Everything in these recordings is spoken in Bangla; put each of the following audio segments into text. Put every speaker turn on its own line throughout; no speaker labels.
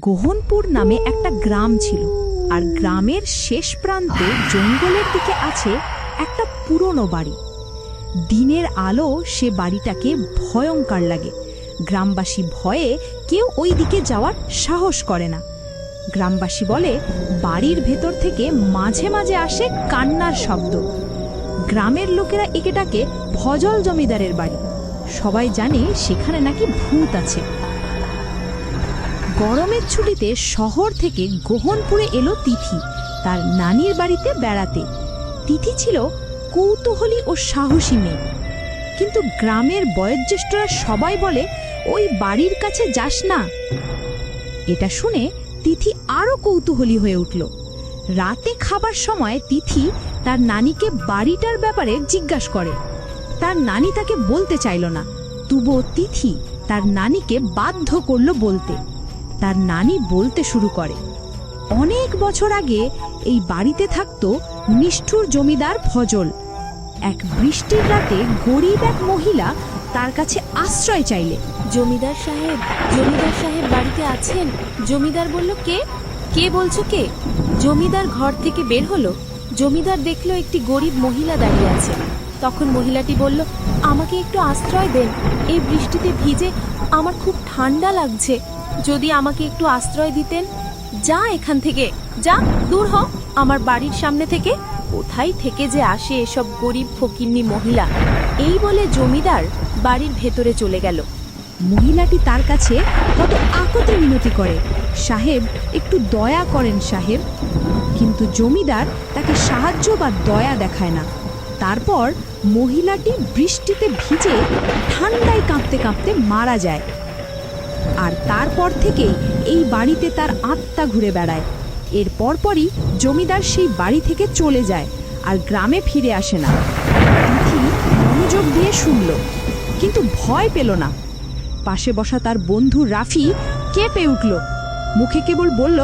গোহনপুর নামে একটা গ্রাম ছিল, আর গ্রামের শেষ প্রান্তে জঙ্গলের দিকে আছে একটা পুরনো বাড়ি। দিনের আলো সে বাড়িটাকে ভয়ঙ্কর লাগে। গ্রামবাসী ভয়ে কেউ ওই দিকে যাওয়ার সাহস করে না। গ্রামবাসী বলে বাড়ির ভেতর থেকে মাঝে মাঝে আসে কান্নার শব্দ। গ্রামের লোকেরা একে ডাকে ফজল জমিদারের বাড়ি। সবাই জানে সেখানে নাকি ভূত আছে। গরমের ছুটিতে শহর থেকে গোহনপুরে এলো তিথি তার নানির বাড়িতে বেড়াতে। তিথি ছিল কৌতূহলী ও সাহসী মেয়ে, কিন্তু গ্রামের বয়োজ্যেষ্ঠরা সবাই বলে ওই বাড়ির কাছে যাস না। এটা শুনে তিথি আরো কৌতূহলী হয়ে উঠল। রাতে খাবার সময় তিথি তার নানিকে বাড়িটার ব্যাপারে জিজ্ঞাসা করে। তার নানি তাকে বলতে চাইল না, তবুও তিথি তার নানিকে বাধ্য করলো বলতে। তার নানি বলতে শুরু করে, অনেক বছর আগে এই বাড়িতে থাকতো নিষ্ঠুর জমিদার ফজল। এক বৃষ্টির রাতে গরিব এক মহিলা তার কাছে আশ্রয় চাইলে।
জমিদার সাহেব বাড়িতে আছেন? জমিদার বলল, কে কে বলছো কে? জমিদার ঘর থেকে বের হলো। জমিদার দেখলো একটি গরিব মহিলা দাঁড়িয়ে আছে। তখন মহিলাটি বলল, আমাকে একটু আশ্রয় দেন, এই বৃষ্টিতে ভিজে আমার খুব ঠান্ডা লাগছে, যদি আমাকে একটু আশ্রয় দিতেন। যা এখান থেকে, যা দূর হ আমার বাড়ির সামনে থেকে। কোথায় থেকে যে আসে এসব গরিব ফকিন্নি মহিলা। এই বলে জমিদার বাড়ির ভেতরে চলে গেল।
মহিলাটি তার কাছে কত আকুতি মিনতি করে, সাহেব একটু দয়া করেন সাহেব। কিন্তু জমিদার তাকে সাহায্য বা দয়া দেখায় না। তারপর মহিলাটি বৃষ্টিতে ভিজে ঠান্ডায় কাঁপতে কাঁপতে মারা যায়। আর তারপর থেকে এই বাড়িতে তার আত্মা ঘুরে বেড়ায়। এর পরপরই জমিদার সেই বাড়ি থেকে চলে যায় আর গ্রামে ফিরে আসে না। তিথি মনোযোগ দিয়ে শুনল, কিন্তু ভয় পেল না। পাশে বসা তার বন্ধু রাফি কেঁপে উঠল, মুখে কেবল বলল,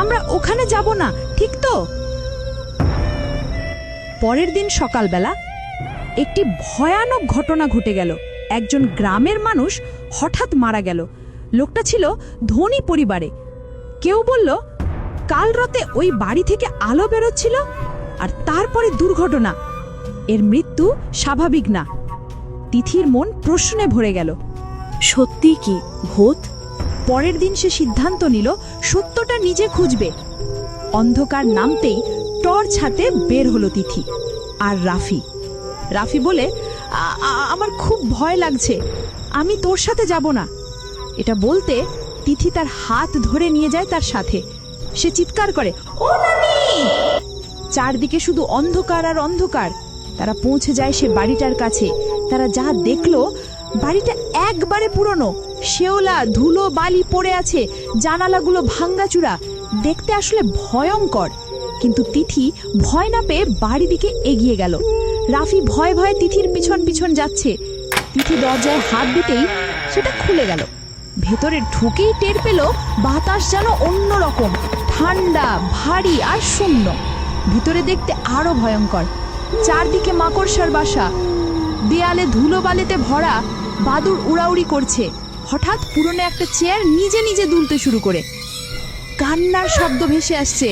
আমরা ওখানে যাব না, ঠিক তো? পরের দিন সকালবেলা একটি ভয়ানক ঘটনা ঘটে গেল। একজন গ্রামের মানুষ হঠাৎ মারা গেল। লোকটা ছিল ধনী পরিবারে। কেউ বলল কাল রাতে ওই বাড়ি থেকে আলো বেরোচ্ছিল, আর তারপরে দুর্ঘটনা। এর মৃত্যু স্বাভাবিক না। তিথির মন প্রশ্নে ভরে গেল,
সত্যি কি ভূত?
পরের দিন সে সিদ্ধান্ত নিল সত্যটা নিজে খুঁজবে। অন্ধকার নামতেই টর্চ হাতে বের হলো তিথি আর রাফি বলে, আমার খুব ভয় লাগছে, আমি তোর সাথে যাব না। এটা বলতে তিথি তার হাত ধরে নিয়ে যায় তার সাথে। সে চিৎকার করে, ও নানি! চারদিকে শুধু অন্ধকার আর অন্ধকার। তারা পৌঁছে যায় সে বাড়িটার কাছে। তারা যা দেখলো, বাড়িটা একবারে পুরনো, শেওলা ধুলো বালি পড়ে আছে, জানালাগুলো ভাঙ্গাচুরা, দেখতে আসলে ভয়ঙ্কর। কিন্তু তিথি ভয় না পেয়ে বাড়ি দিকে এগিয়ে গেল। রাফি ভয়ে ভয়ে তিথির পিছন পিছন যাচ্ছে। তিথি দরজায় হাত দিতেই সেটা খুলে গেল। ভেতরে ঢুকেই টের পেল বাতাস যেন অন্যরকম, ঠান্ডা, ভারী আর শূন্য। ভিতরে দেখতে আরো ভয়ঙ্কর। চারদিকে মাকড়সার বাসা, দেয়ালে ধুলো বালিতে ভরা, বাদুড় উড়াউড়ি করছে। হঠাৎ পুরনো একটা চেয়ার নিজে নিজে দুলতে শুরু করে। কান্নার শব্দ ভেসে আসছে।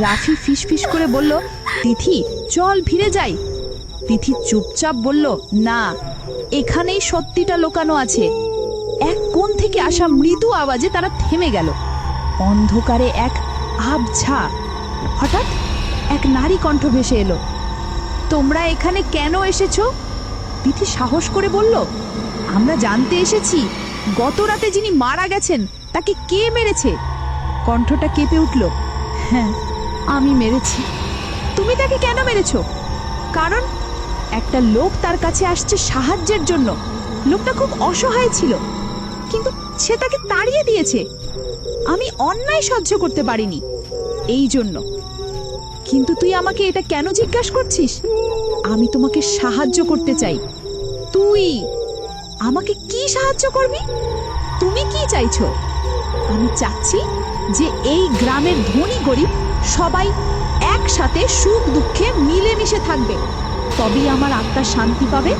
রাফি ফিসফিস করে বলল, তিথি চল ফিরে যাই। তিথি চুপচাপ বলল, না, এখানেই সত্যিটা লুকানো আছে। এক কোণ থেকে আসা মৃদু আওয়াজে তারা থেমে গেল। অন্ধকারে এক আবছা। হঠাৎ এক নারী কণ্ঠ ভেসে এলো, তোমরা এখানে কেন এসেছো? তিথি সাহস করে বলল, আমরা জানতে এসেছি গত রাতে যিনি মারা গেছেন তাকে কে মেরেছে। কণ্ঠটা কেঁপে উঠল, হ্যাঁ, আমি মেরেছি। তুমি তাকে কেন মেরেছো? কারণ একটা লোক তার কাছে আসছে সাহায্যের জন্য। লোকটা খুব অসহায় ছিল, কিন্তু সে তাকে তাড়িয়ে দিয়েছে। আমি অন্যায় সহ্য করতে পারিনি, এই জন্য। কিন্তু তুই আমাকে এটা কেন জিজ্ঞাসা করছিস? আমি তোমাকে সাহায্য করতে চাই। তুই আমাকে কি সাহায্য করবি? তুমি কি চাইছো? আমি চাচ্ছি যে এই গ্রামের ধনী গরিব সবাই একসাথে সুখ দুঃখে মিলেমিশে থাকবে, তবেই আমার আত্মা শান্তি পাবে,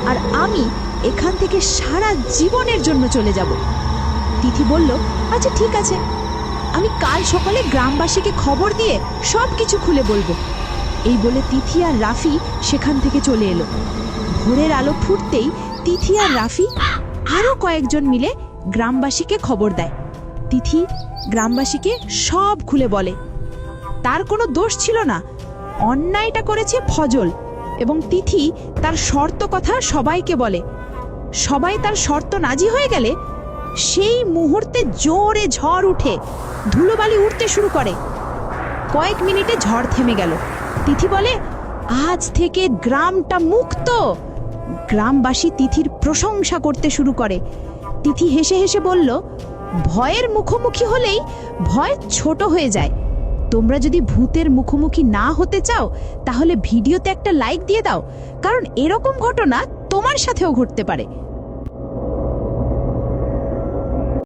আর আমি এখান থেকে সারা জীবনের জন্য চলে যাব। তিথি বলল, আচ্ছা ঠিক আছে, আমি কাল সকালে গ্রামবাসীকে খবর দিয়ে সব কিছু খুলে বলবো। এই বলে তিথি আর রাফি সেখান থেকে চলে এলো। ভোরের আলো ফুটতেই তিথি আর রাফি আরো কয়েকজন মিলে গ্রামবাসীকে খবর দেয়। তিথি গ্রামবাসীকে সব খুলে বলে। তার কোনো দোষ ছিল না, অন্যায়টা করেছে ফজল, এবং তিথি তার শর্ত কথা সবাইকে বলে। সবাই তার শর্ত রাজি হয়ে গেলে সেই মুহূর্তে জোরে ঝড় উঠে ধুলোবালি উঠতে শুরু করে। কয়েক মিনিটে ঝড় থেমে গেল। তিথি বলে, আজ থেকে গ্রামটা মুক্ত। গ্রামবাসী তিথির প্রশংসা করতে শুরু করে। তিথি হেসে হেসে বলল, ভয়ের মুখোমুখি হলেই ভয় ছোট হয়ে যায়। তোমরা যদি ভূতের মুখোমুখি না হতে চাও তাহলে ভিডিওতে একটা লাইক দিয়ে দাও, কারণ এরকম ঘটনা তোমার সাথেও ঘটতে পারে।